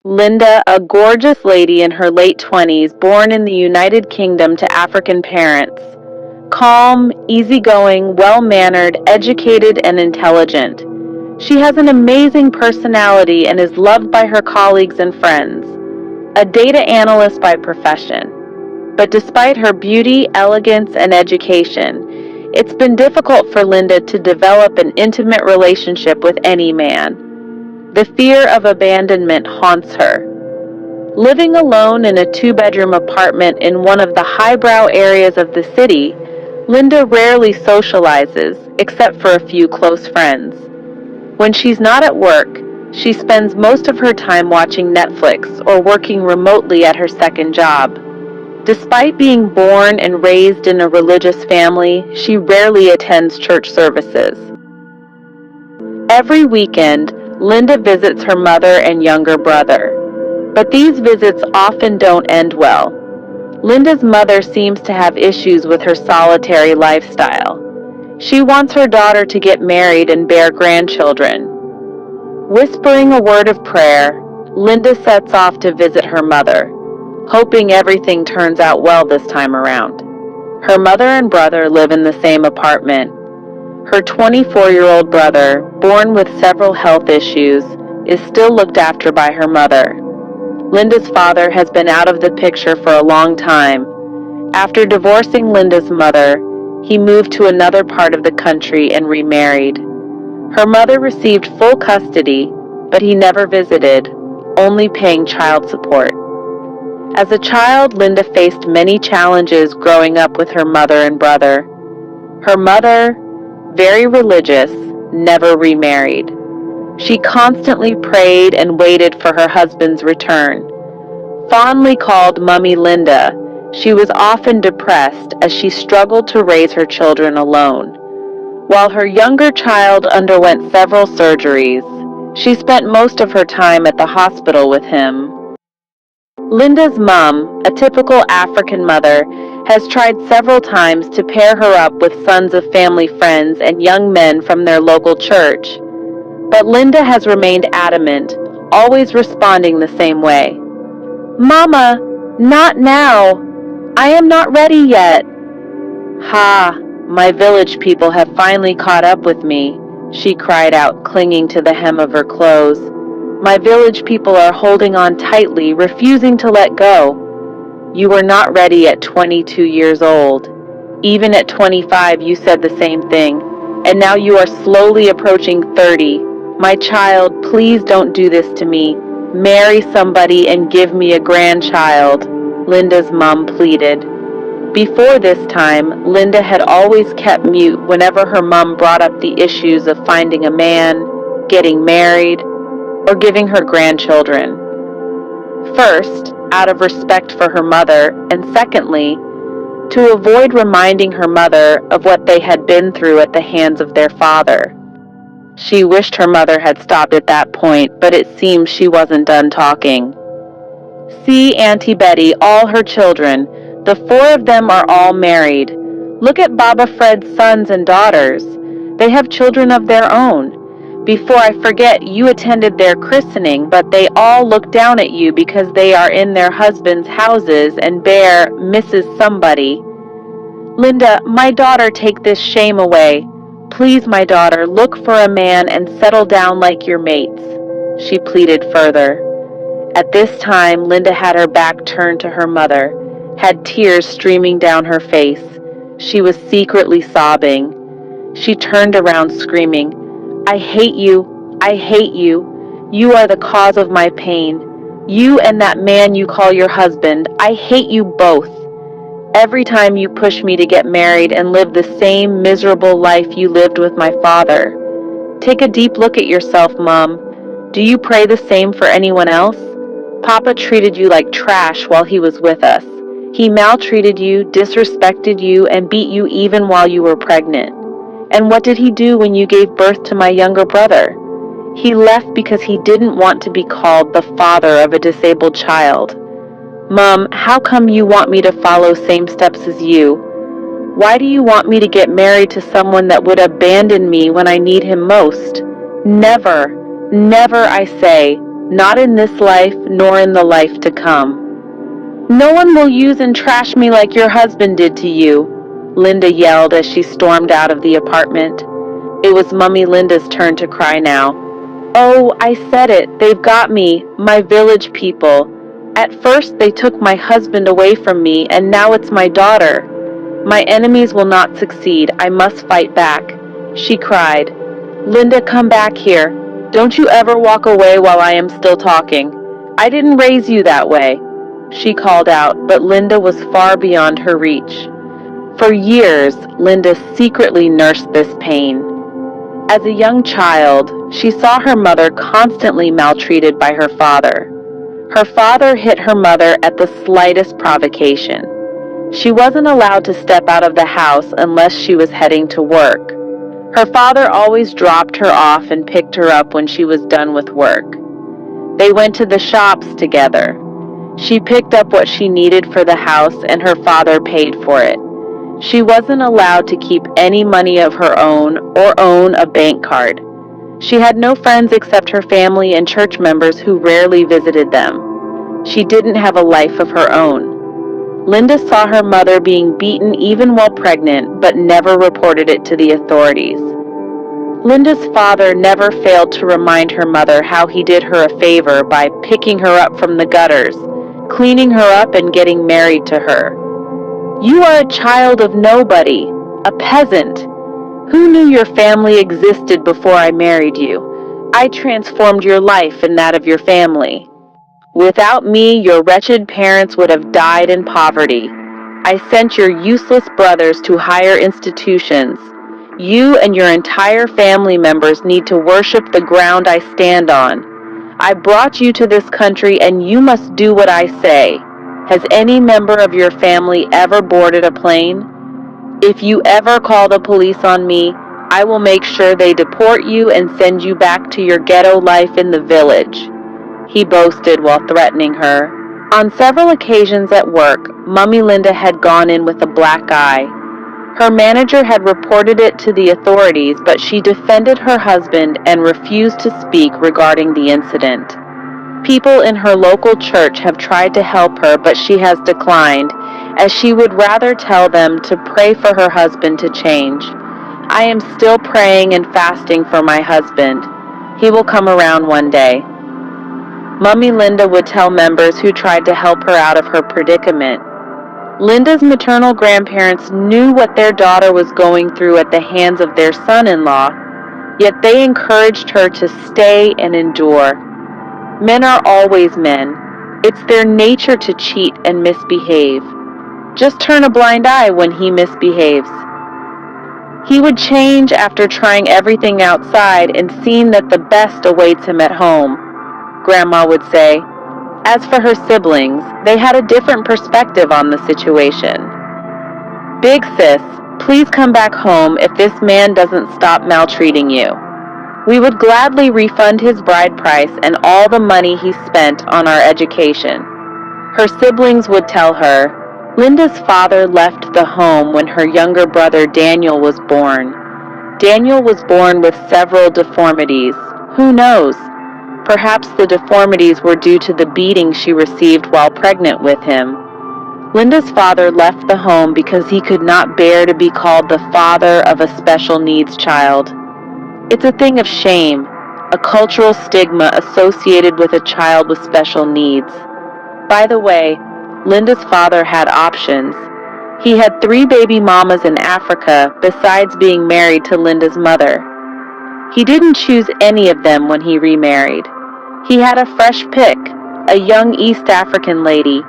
Linda, a gorgeous lady in her late 20s, born in the United Kingdom to African parents. Calm, easygoing, well-mannered, educated, and intelligent. She has an amazing personality and is loved by her colleagues and friends. A data analyst by profession. But despite her beauty, elegance, and education, it's been difficult for Linda to develop an intimate relationship with any man. The fear of abandonment haunts her. Living alone in a two-bedroom apartment in one of the highbrow areas of the city, Linda rarely socializes, except for a few close friends. When she's not at work, she spends most of her time watching Netflix or working remotely at her second job. Despite being born and raised in a religious family, she rarely attends church services. Every weekend, Linda visits her mother and younger brother. But these visits often don't end well. Linda's mother seems to have issues with her solitary lifestyle. She wants her daughter to get married and bear grandchildren. Whispering a word of prayer, Linda sets off to visit her mother, hoping everything turns out well this time around. Her mother and brother live in the same apartment. Her 24-year-old brother, born with several health issues, is still looked after by her mother. Linda's father has been out of the picture for a long time. After divorcing Linda's mother, he moved to another part of the country and remarried. Her mother received full custody, but he never visited, only paying child support. As a child, Linda faced many challenges growing up with her mother and brother. Her mother, very religious, never remarried. She constantly prayed and waited for her husband's return. Fondly called Mummy Linda, she was often depressed as she struggled to raise her children alone. While her younger child underwent several surgeries, she spent most of her time at the hospital with him. Linda's mom, a typical African mother, has tried several times to pair her up with sons of family friends and young men from their local church. But Linda has remained adamant, always responding the same way. "Mama, not now. I am not ready yet." "Ha, my village people have finally caught up with me," she cried out, clinging to the hem of her clothes. "My village people are holding on tightly, refusing to let go." "You were not ready at 22 years old. Even at 25 you said the same thing, and now you are slowly approaching 30. My child, please don't do this to me. Marry somebody and give me a grandchild," Linda's mom pleaded. Before this time, Linda had always kept mute whenever her mom brought up the issues of finding a man, getting married, or giving her grandchildren. First, out of respect for her mother, and secondly, to avoid reminding her mother of what they had been through at the hands of their father. She wished her mother had stopped at that point, but it seems she wasn't done talking. "See Auntie Betty, all her children. The 4 of them are all married. Look at Baba Fred's sons and daughters. They have children of their own. Before I forget, you attended their christening, but they all look down at you because they are in their husbands' houses and bear Mrs. Somebody. Linda, my daughter, take this shame away. Please, my daughter, look for a man and settle down like your mates," she pleaded further. At this time, Linda had her back turned to her mother, had tears streaming down her face. She was secretly sobbing. She turned around screaming, "I hate you! I hate you! You are the cause of my pain. You and that man you call your husband. I hate you both. Every time you push me to get married and live the same miserable life you lived with my father. Take a deep look at yourself, Mom. Do you pray the same for anyone else? Papa treated you like trash while he was with us. He maltreated you, disrespected you, and beat you even while you were pregnant. And what did he do when you gave birth to my younger brother? He left because he didn't want to be called the father of a disabled child. Mom, how come you want me to follow same steps as you? Why do you want me to get married to someone that would abandon me when I need him most? Never, never, I say, Not in this life, nor in the life to come. No one will use and trash me like your husband did to you, Linda yelled as she stormed out of the apartment. It was Mummy Linda's turn to cry now. Oh, I said it. They've got me, my village people. At first they took my husband away from me, and now it's my daughter. My enemies will not succeed. I must fight back, she cried. Linda, come back here. Don't you ever walk away while I am still talking. I didn't raise you that way, she called out, but Linda was far beyond her reach. For years, Linda secretly nursed this pain. As a young child, she saw her mother constantly maltreated by her father. Her father hit her mother at the slightest provocation. She wasn't allowed to step out of the house unless she was heading to work. Her father always dropped her off and picked her up when she was done with work. They went to the shops together. She picked up what she needed for the house and her father paid for it. She wasn't allowed to keep any money of her own or own a bank card. She had no friends except her family and church members who rarely visited them. She didn't have a life of her own. Linda saw her mother being beaten even while pregnant, but never reported it to the authorities. Linda's father never failed to remind her mother how he did her a favor by picking her up from the gutters, cleaning her up, and getting married to her. You are a child of nobody, a peasant. Who knew your family existed before I married you? I transformed your life and that of your family. Without me, your wretched parents would have died in poverty. I sent your useless brothers to higher institutions. You and your entire family members need to worship the ground I stand on. I brought you to this country and you must do what I say. Has any member of your family ever boarded a plane? If you ever call the police on me, I will make sure they deport you and send you back to your ghetto life in the village, he boasted while threatening her. On several occasions at work, Mummy Linda had gone in with a black eye. Her manager had reported it to the authorities, but she defended her husband and refused to speak regarding the incident. People in her local church have tried to help her, but she has declined, as she would rather tell them to pray for her husband to change. I am still praying and fasting for my husband. He will come around one day. Mummy Linda would tell members who tried to help her out of her predicament. Linda's maternal grandparents knew what their daughter was going through at the hands of their son-in-law, yet they encouraged her to stay and endure. Men are always men. It's their nature to cheat and misbehave. Just turn a blind eye when he misbehaves. He would change after trying everything outside and seeing that the best awaits him at home, Grandma would say. As for her siblings, they had a different perspective on the situation. Big sis, please come back home if this man doesn't stop maltreating you. We would gladly refund his bride price and all the money he spent on our education, her siblings would tell her. Linda's father left the home when her younger brother Daniel was born. Daniel was born with several deformities. Who knows? Perhaps the deformities were due to the beating she received while pregnant with him. Linda's father left the home because he could not bear to be called the father of a special needs child. It's a thing of shame, a cultural stigma associated with a child with special needs. By the way, Linda's father had options. He had 3 baby mamas in Africa besides being married to Linda's mother. He didn't choose any of them when he remarried. He had a fresh pick, a young East African lady,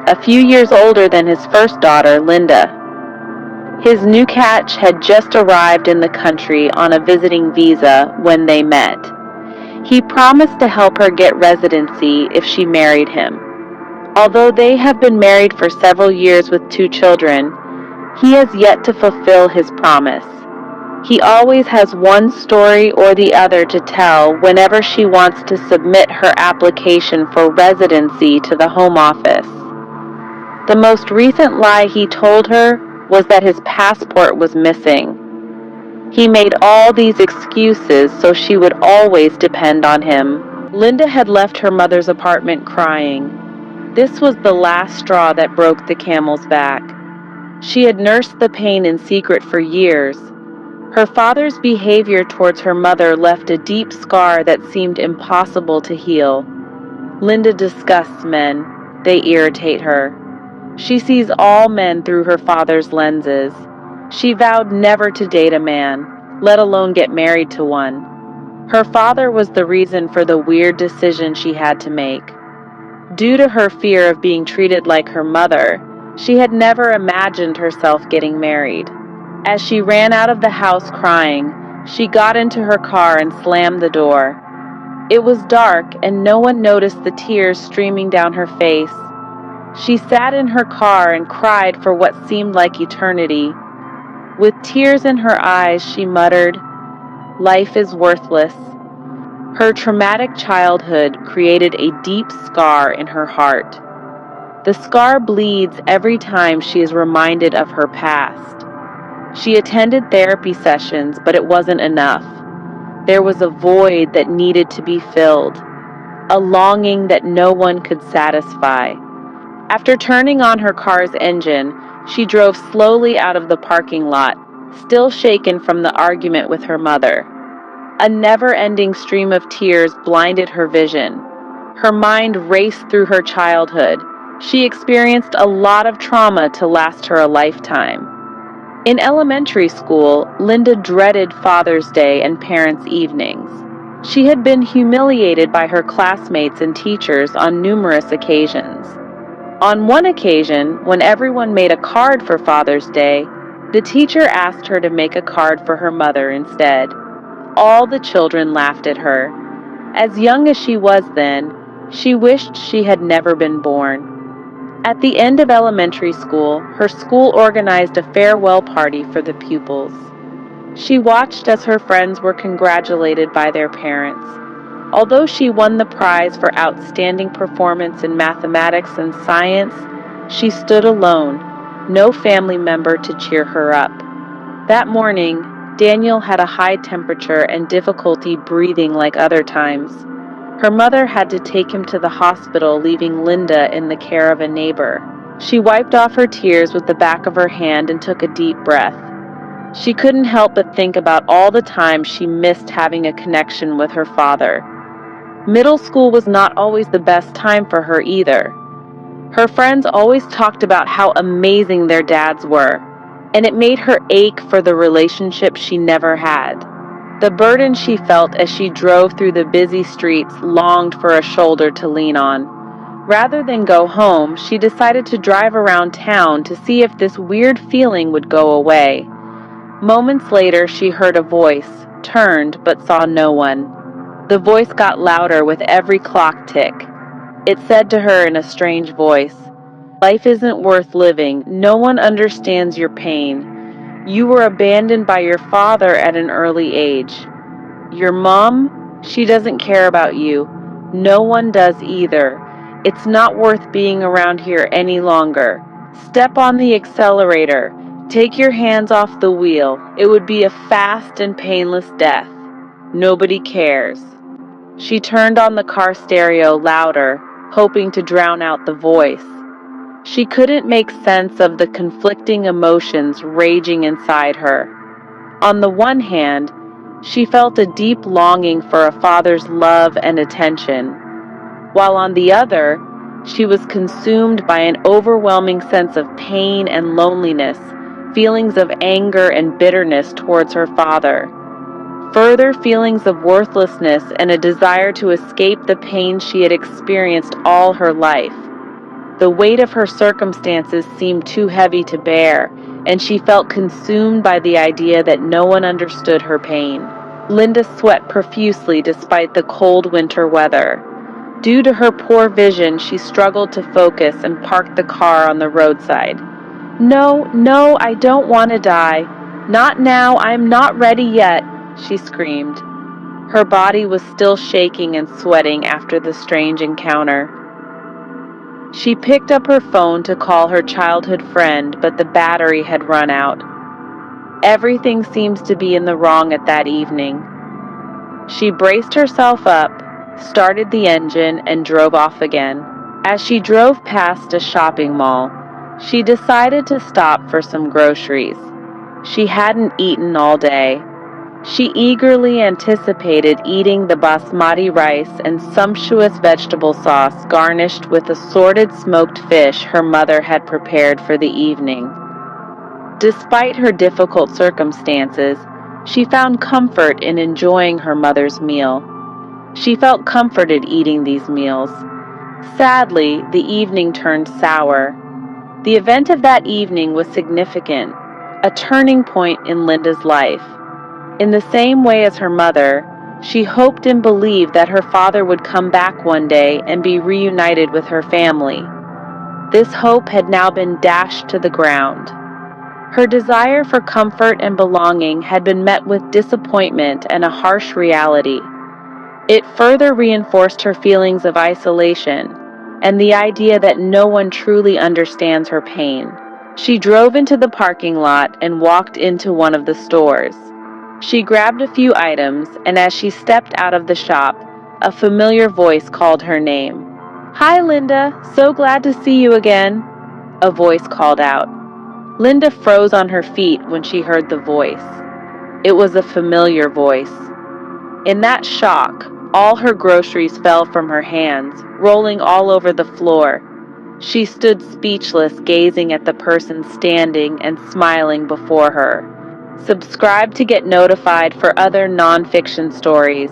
a few years older than his first daughter, Linda. His new catch had just arrived in the country on a visiting visa when they met. He promised to help her get residency if she married him. Although they have been married for several years with 2 children, he has yet to fulfill his promise. He always has one story or the other to tell whenever she wants to submit her application for residency to the Home Office. The most recent lie he told her was that his passport was missing. He made all these excuses so she would always depend on him, Linda had left her mother's apartment crying. This was the last straw that broke the camel's back. She had nursed the pain in secret for years. Her father's behavior towards her mother left a deep scar that seemed impossible to heal. Linda disgusts men. They irritate her. She sees all men through her father's lenses. She vowed never to date a man, let alone get married to one. Her father was the reason for the weird decision she had to make. Due to her fear of being treated like her mother, she had never imagined herself getting married. As she ran out of the house crying, she got into her car and slammed the door. It was dark, and no one noticed the tears streaming down her face. She sat in her car and cried for what seemed like eternity. With tears in her eyes, she muttered, "Life is worthless." Her traumatic childhood created a deep scar in her heart. The scar bleeds every time she is reminded of her past. She attended therapy sessions, but it wasn't enough. There was a void that needed to be filled, a longing that no one could satisfy. After turning on her car's engine, she drove slowly out of the parking lot, still shaken from the argument with her mother. A never-ending stream of tears blinded her vision. Her mind raced through her childhood. She experienced a lot of trauma to last her a lifetime. In elementary school, Linda dreaded Father's Day and parents' evenings. She had been humiliated by her classmates and teachers on numerous occasions. On one occasion, when everyone made a card for Father's Day, the teacher asked her to make a card for her mother instead. All the children laughed at her. As young as she was then, she wished she had never been born. At the end of elementary school, her school organized a farewell party for the pupils. She watched as her friends were congratulated by their parents. Although she won the prize for outstanding performance in mathematics and science, she stood alone, no family member to cheer her up. That morning, Daniel had a high temperature and difficulty breathing like other times. Her mother had to take him to the hospital, leaving Linda in the care of a neighbor. She wiped off her tears with the back of her hand and took a deep breath. She couldn't help but think about all the times she missed having a connection with her father. Middle school was not always the best time for her either. Her friends always talked about how amazing their dads were, and it made her ache for the relationship she never had. The burden she felt as she drove through the busy streets longed for a shoulder to lean on. Rather than go home, she decided to drive around town to see if this weird feeling would go away. Moments later, she heard a voice, turned but saw no one. The voice got louder with every clock tick. It said to her in a strange voice, "Life isn't worth living. No one understands your pain. You were abandoned by your father at an early age. Your mom, she doesn't care about you. No one does either. It's not worth being around here any longer. Step on the accelerator. Take your hands off the wheel. It would be a fast and painless death. Nobody cares." She turned on the car stereo louder, hoping to drown out the voice. She couldn't make sense of the conflicting emotions raging inside her. On the one hand, she felt a deep longing for a father's love and attention, while on the other, she was consumed by an overwhelming sense of pain and loneliness, feelings of anger and bitterness towards her father. Further feelings of worthlessness and a desire to escape the pain she had experienced all her life. The weight of her circumstances seemed too heavy to bear, and she felt consumed by the idea that no one understood her pain. Linda sweat profusely despite the cold winter weather. Due to her poor vision, she struggled to focus and parked the car on the roadside. No, I don't want to die. Not now, I'm not ready yet," she screamed. Her body was still shaking and sweating after the strange encounter. She picked up her phone to call her childhood friend, but the battery had run out. Everything seems to be in the wrong at that evening. She braced herself up, started the engine, and drove off again. As she drove past a shopping mall, she decided to stop for some groceries. She hadn't eaten all day. She eagerly anticipated eating the basmati rice and sumptuous vegetable sauce garnished with assorted smoked fish her mother had prepared for the evening. Despite her difficult circumstances, she found comfort in enjoying her mother's meal. She felt comforted eating these meals. Sadly, the evening turned sour. The event of that evening was significant, a turning point in Linda's life. In the same way as her mother, she hoped and believed that her father would come back one day and be reunited with her family. This hope had now been dashed to the ground. Her desire for comfort and belonging had been met with disappointment and a harsh reality. It further reinforced her feelings of isolation and the idea that no one truly understands her pain. She drove into the parking lot and walked into one of the stores. She grabbed a few items, and as she stepped out of the shop, a familiar voice called her name. "Hi, Linda. So glad to see you again," a voice called out. Linda froze on her feet when she heard the voice. It was a familiar voice. In that shock, all her groceries fell from her hands, rolling all over the floor. She stood speechless, gazing at the person standing and smiling before her. Subscribe to get notified for other nonfiction stories.